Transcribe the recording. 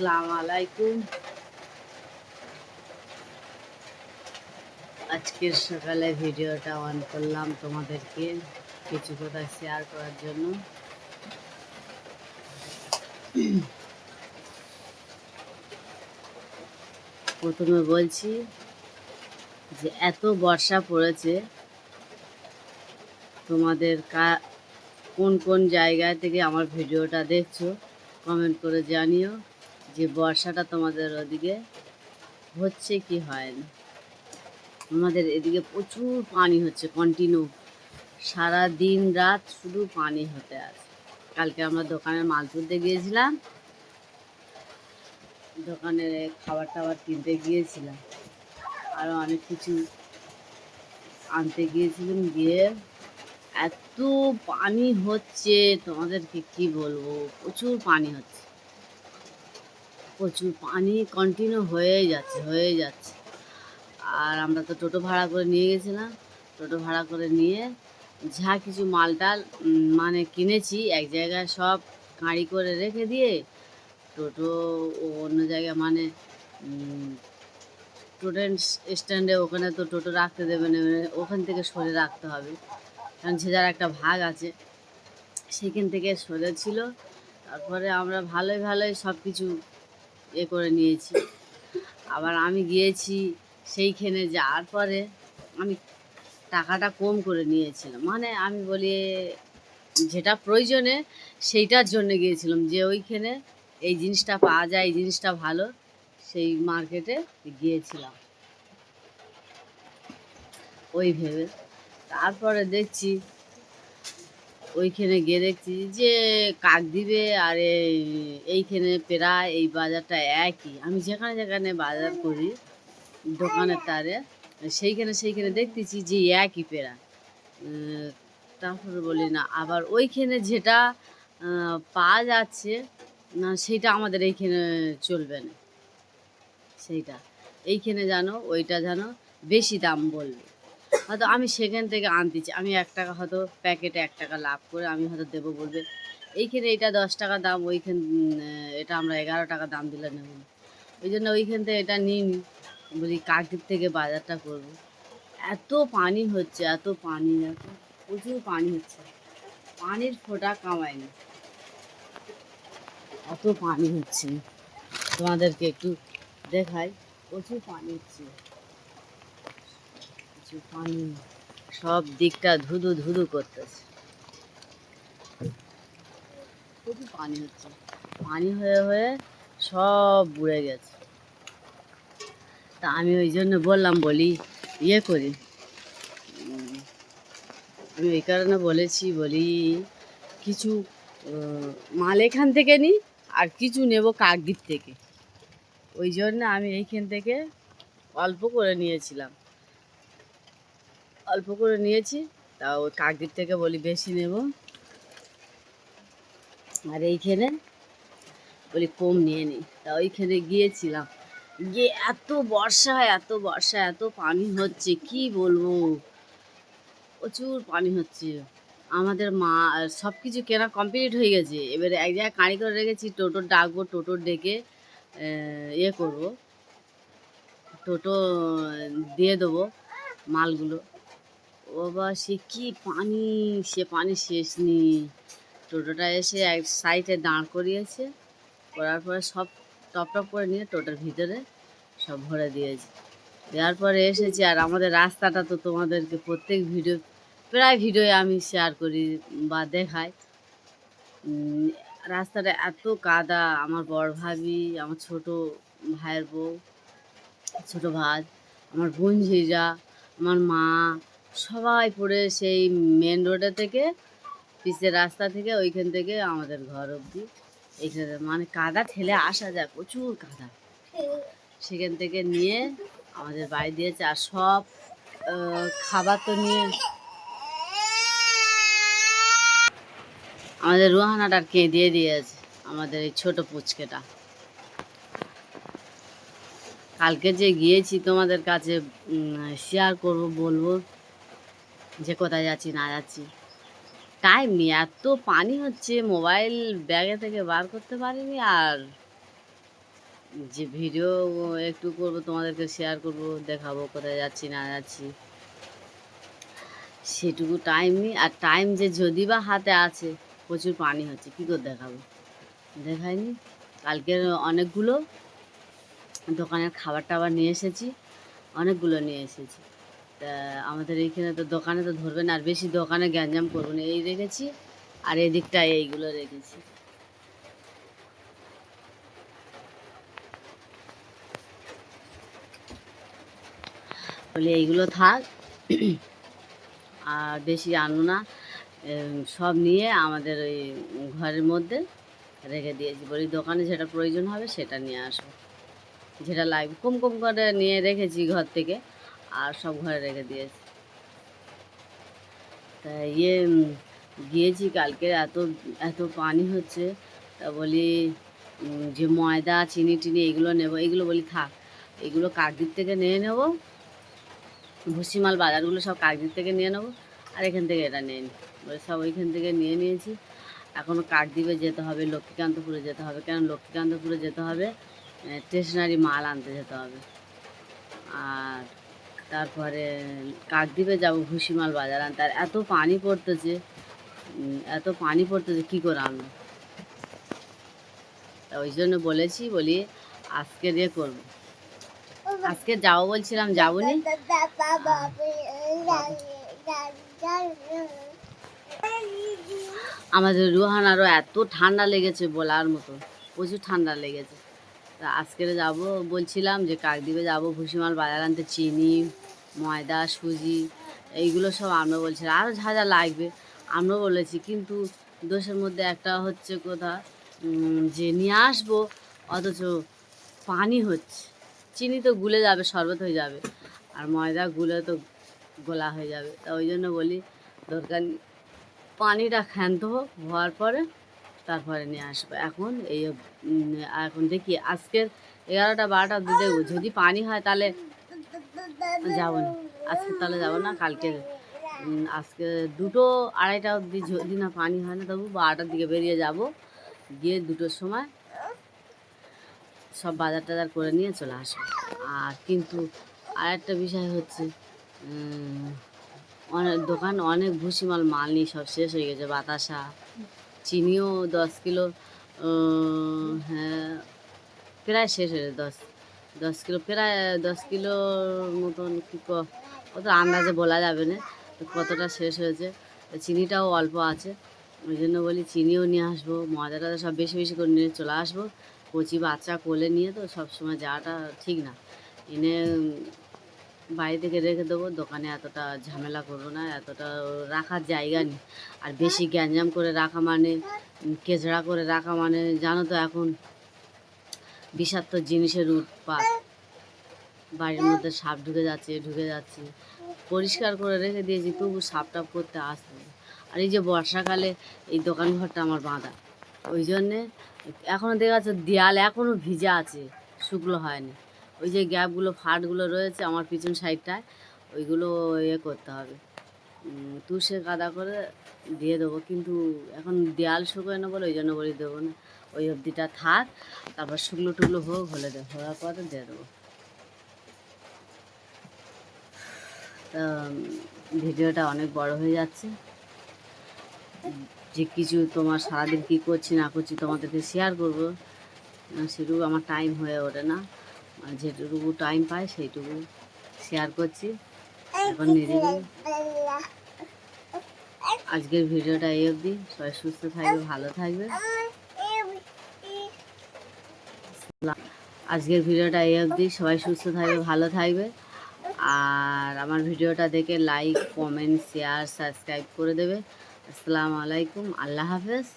আসসালামু আলাইকুম। আজকের সকালে ভিডিওটা অন করলাম তোমাদেরকে কিছু কথা শেয়ার করার জন্য। প্রথমে বলছি যে এত বর্ষা পড়েছে, তোমাদের কোন কোন জায়গা থেকে আমার ভিডিওটা দেখছো কমেন্ট করে জানিও যে বর্ষাটা তোমাদের ওদিকে হচ্ছে কি হয় না। আমাদের এদিকে প্রচুর পানি হচ্ছে, কন্টিনিউ সারা দিন রাত শুধু পানি হতে আছে। কালকে আমরা দোকানের মাল তুলতে গিয়েছিলাম, দোকানের খাবার টাবার কিনতে গিয়েছিলাম, আরও অনেক কিছু আনতে গিয়েছিলাম। গিয়ে এত পানি হচ্ছে তোমাদেরকে কি বলবো, প্রচুর পানি হচ্ছে, প্রচুর পানি কন্টিনিউ হয়েই যাচ্ছে। আর আমরা তো টোটো ভাড়া করে নিয়ে গেছিলাম, টোটো ভাড়া করে নিয়ে যা কিছু মালটাল মানে কিনেছি এক জায়গায় সব গাড়ি করে রেখে দিয়ে টোটো অন্য জায়গায় মানে টোটো স্ট্যান্ডে ওখানে তো টোটো রাখতে দেবে না, ওখান থেকে সরে রাখতে হবে, কারণ সে যার একটা ভাগ আছে সেখান থেকে সরে ছিল। তারপরে আমরা ভালোই সব কিছু করে নিয়েছি। আবার আমি গিয়েছি সেইখানে যাওয়ার পরে আমি টাকাটা কম করে নিয়েছিলাম, মানে আমি বলি যেটা প্রয়োজনে সেইটার জন্য গিয়েছিলাম, যে ওইখানে এই জিনিসটা পাওয়া যায়, এই জিনিসটা ভালো, সেই মার্কেটে গিয়েছিলাম ওই ভেবে। তারপরে দেখছি ওইখানে গিয়ে দেখছি যে কাকদ্বীপে আর এইখানে প্রায় এই বাজারটা একই। আমি যেখানে যেখানে বাজার করি দোকানের তারে সেইখানে দেখতেছি যে একই পেরা। তারপরে বলি না, আবার ওইখানে যেটা পাওয়া যাচ্ছে না সেইটা আমাদের এইখানে চলবে না, সেইটা এইখানে জানো ওইটা জানো বেশি দাম বলবে। হয়তো আমি সেখান থেকে আনতেছি, আমি 1 টাকা হয়তো প্যাকেটে 1 টাকা লাভ করে আমি হয়তো দেবো, বলবে এইখানে এটা 10 টাকা দাম, ওইখান এটা আমরা 11 টাকা দাম দিলে নেব না। ওই জন্য ওইখান থেকে এটা নিই নি, বলি কাকদ্বীপ থেকে বাজারটা করবো। এত পানি হচ্ছে, এত পানি, এত প্রচুর পানি হচ্ছে, পানির ফোঁটা কামায়নি, এত পানি হচ্ছে। তোমাদেরকে একটু দেখাই, প্রচুর পানি হচ্ছে, প্রচুর পানি, সব দিকটা ধুধু ধুধু করতেছে, প্রচুর পানি হচ্ছে, পানি হয়ে হয়ে সব বুড়ে গেছে। তা আমি ওই জন্য বললাম, বলি করি, আমি এই কারণে বলেছি, বলি কিছু মাল এখান থেকে নিই আর কিছু নেব কাকদ্বীপ থেকে। ওই জন্য আমি এইখান থেকে অল্প করে নিয়েছিলাম, অল্প করে নিয়েছি, তা ওই কাকদ্বীপ থেকে বলি বেশি নেব, আর এইখানে বলি কম নিয়ে নিই। তা ওইখানে গিয়েছিলাম, গিয়ে এত বর্ষা এত পানি হচ্ছে কি বলবো, প্রচুর পানি হচ্ছে। আমাদের মা সব কিছু কেনা কমপ্লিট হয়ে গেছে, এবারে এক জায়গায় কাঁড়ি করে রেখেছি, টোটোর ডাকবো, টোটোর ডেকে করবো, টোটো দিয়ে দেবো মালগুলো। ও বাবা সে কি পানি, সে পানি শেষ নেই। টোটোটা এসে এক সাইডে দাঁড় করিয়েছে, করার পরে সব টপ করে নিয়ে টোটোর ভিতরে সব ভরে দিয়েছে। দেওয়ার পরে এসেছি, আর আমাদের রাস্তাটা তো তোমাদেরকে প্রত্যেক প্রায় ভিডিওয়ে আমি শেয়ার করি বা দেখাই। রাস্তাটা এত কাদা, আমার বড় ভাবি, আমার ছোট ভাইয়ের বউ, ছোটো ভাই, আমার বোনঝিরা, আমার মা, সবাই পড়ে সেই মেন রোডে থেকে, পিচের রাস্তা থেকে, ওইখান থেকে আমাদের ঘর অবধি এইখানে মানে কাদা ঠেলে আসা যায়, প্রচুর কাদা। সেখান থেকে নিয়ে আমাদের বাড়ি দিয়েছে, আর সব খাবার তো নিয়ে আমাদের রুহানাটার দিয়ে দিয়েছে, আমাদের এই ছোটো পুচকেটা। কালকে যে গিয়েছি তোমাদের কাছে শেয়ার করব, বলবো যে কোথায় যাচ্ছি না যাচ্ছি, টাইম নেই, এত পানি হচ্ছে, মোবাইল ব্যাগে থেকে বার করতে পারিনি। আর যে ভিডিও একটু করব, তোমাদেরকে শেয়ার করব, দেখাবো কোথায় যাচ্ছি না যাচ্ছি, সেটুকু টাইম নেই। আর টাইম যে যদি বা হাতে আছে, প্রচুর পানি হচ্ছে, কী করে দেখাবো, দেখাইনি। কালকের অনেকগুলো দোকানের খাবার টাবার নিয়ে এসেছি, অনেকগুলো নিয়ে এসেছি। তা আমাদের এইখানে তো দোকানে তো ধরবে না, আর বেশি দোকানে গ্যাঞ্জাম করবো না, এই রেখেছি আর এদিকটায় এইগুলো রেখেছি। বলে এইগুলো থাক, আর বেশি আনো না, সব নিয়ে আমাদের ওই ঘরের মধ্যে রেখে দিয়েছি। বলি দোকানে যেটা প্রয়োজন হবে সেটা নিয়ে আসবো, যেটা লাগবে কম কম করে নিয়ে রেখেছি ঘর থেকে, আর সব ঘরে রেখে দিয়েছি। তা গিয়েছি কালকে, এত এত পানি হচ্ছে, তা বলি যে ময়দা চিনি টিনি এগুলো নেবো, এগুলো বলি থাক, এগুলো কাকদ্বীপ থেকে নিয়ে নেবো, ভুসিমাল বাজারগুলো সব কাকদ্বীপ থেকে নিয়ে নেবো, আর এখান থেকে এটা নিয়ে নিই বলে সব ওইখান থেকে নিয়ে নিয়েছি। এখনও কাকদ্বীপে যেতে হবে, লক্ষ্মীকান্তপুরে যেতে হবে, কেন লক্ষ্মীকান্তপুরে যেতে হবে, স্টেশনারি মাল আনতে যেতে হবে। আর তারপরে কাকদ্বীপে যাবো ভুসিমাল বাজার আনতে, আর এত পানি পড়তেছে, এত পানি পড়তেছে কী করে আনবো। তা ওই জন্য বলেছি, বলি আজকে দিয়ে করবো, আজকে যাবো বলছিলাম, যাবো নি। আমাদের রুহানারও এত ঠান্ডা লেগেছে বলার মতো, প্রচুর ঠান্ডা লেগেছে। তা আজকে যাব বলছিলাম যে কাকদ্বীপে যাবো ভুসিমাল বাজার আনতে, চিনি ময়দা সুজি এইগুলো সব আমরা বলছি, আরও যা যা লাগবে আমরা বলেছি, কিন্তু দোষের মধ্যে একটা হচ্ছে কথা, যে নিয়ে আসবো অথচ পানি হচ্ছে, চিনি তো গুলে যাবে, শরবত হয়ে যাবে, আর ময়দা গুলে তো গোলা হয়ে যাবে। তা ওই জন্য বলি দরকার পানিটা ক্ষান্ত হোক, হওয়ার পরে তারপরে নিয়ে আসবো। এখন এই এখন দেখি আজকের 11টা 12টা অবধি দেখবো, যদি পানি হয় তাহলে যাবো না, আজকে তাহলে যাবো না, কালকে আজকে 2টো 2:30টা অবধি যদি না পানি হয় না, তবু 12টার দিকে বেরিয়ে যাব, গিয়ে 2টোর সময় সব বাজার টাজার করে নিয়ে চলে আসবো। আর কিন্তু আরেকটা বিষয় হচ্ছে, অনেক দোকান অনেক ভুসিমাল মাল নিয়ে সব শেষ হয়ে গেছে, বাতাসা চিনিও 10 কিলো, হ্যাঁ প্রায় শেষ হয়েছে, 10 কিলো, প্রায় 10 কিলোর মতন, কত আন্দাজে বলা যাবে না কতটা শেষ হয়েছে। চিনিটাও অল্প আছে, ওই জন্য বলি চিনিও নিয়ে আসবো, ময়দাটা সব বেশি বেশি করে নিয়ে চলে আসবো। কচি বাচ্চা কোলে নিয়ে তো সবসময় যাওয়াটা ঠিক না, এনে বাড়ি থেকে রেখে দেবো, দোকানে এতটা ঝামেলা করবো না, এতটা রাখার জায়গা নেই। আর বেশি গ্যাঞ্জাম করে রাখা মানে, কেচড়া করে রাখা মানে, জানো তো এখন বিষাক্ত জিনিসের উৎপাত, বাড়ির মধ্যে সাপ ঢুকে যাচ্ছে, পরিষ্কার করে রেখে দিয়েছি, তবু সাপ টাপ করতে আসবে। আর এই যে বর্ষাকালে এই দোকান ঘরটা আমার বাঁধা, ওই জন্যে এখনও দেখা যাচ্ছে দেয়াল এখনও ভিজা আছে, শুকনো হয়নি। ওই যে গ্যাপগুলো ফাটগুলো রয়েছে আমার পিছন সাইডটায়, ওইগুলো করতে হবে, তুষে কাদা করে দিয়ে দেবো, কিন্তু এখন দেয়াল শুকোয় না বলে ওই জন্য বলি দেবো না, ওই অবধিটা থাক, তারপর শুকনো টুকলো হোক, হলে হওয়ার পরে দিয়ে দেবো। তা ভিডিওটা অনেক বড় হয়ে যাচ্ছে, যে কিছু তোমার সারাদিন কী করছি না করছি তোমাদেরকে শেয়ার করবো, সেটুকু আমার টাইম হয়ে ওঠে না, যেটুকু টাইম পাই সেইটুকু শেয়ার করছি। এখন নিরিবিলি আজকের ভিডিওটা এই অবধি, সবাই সুস্থ থাকবে, ভালো থাকবে। আজকের ভিডিওটা এই অবধি, সবাই সুস্থ থাকবে, ভালো থাকবে। আর আমার ভিডিওটা দেখে লাইক কমেন্ট শেয়ার সাবস্ক্রাইব করে দেবে। আসসালামু আলাইকুম, আল্লাহ হাফেজ।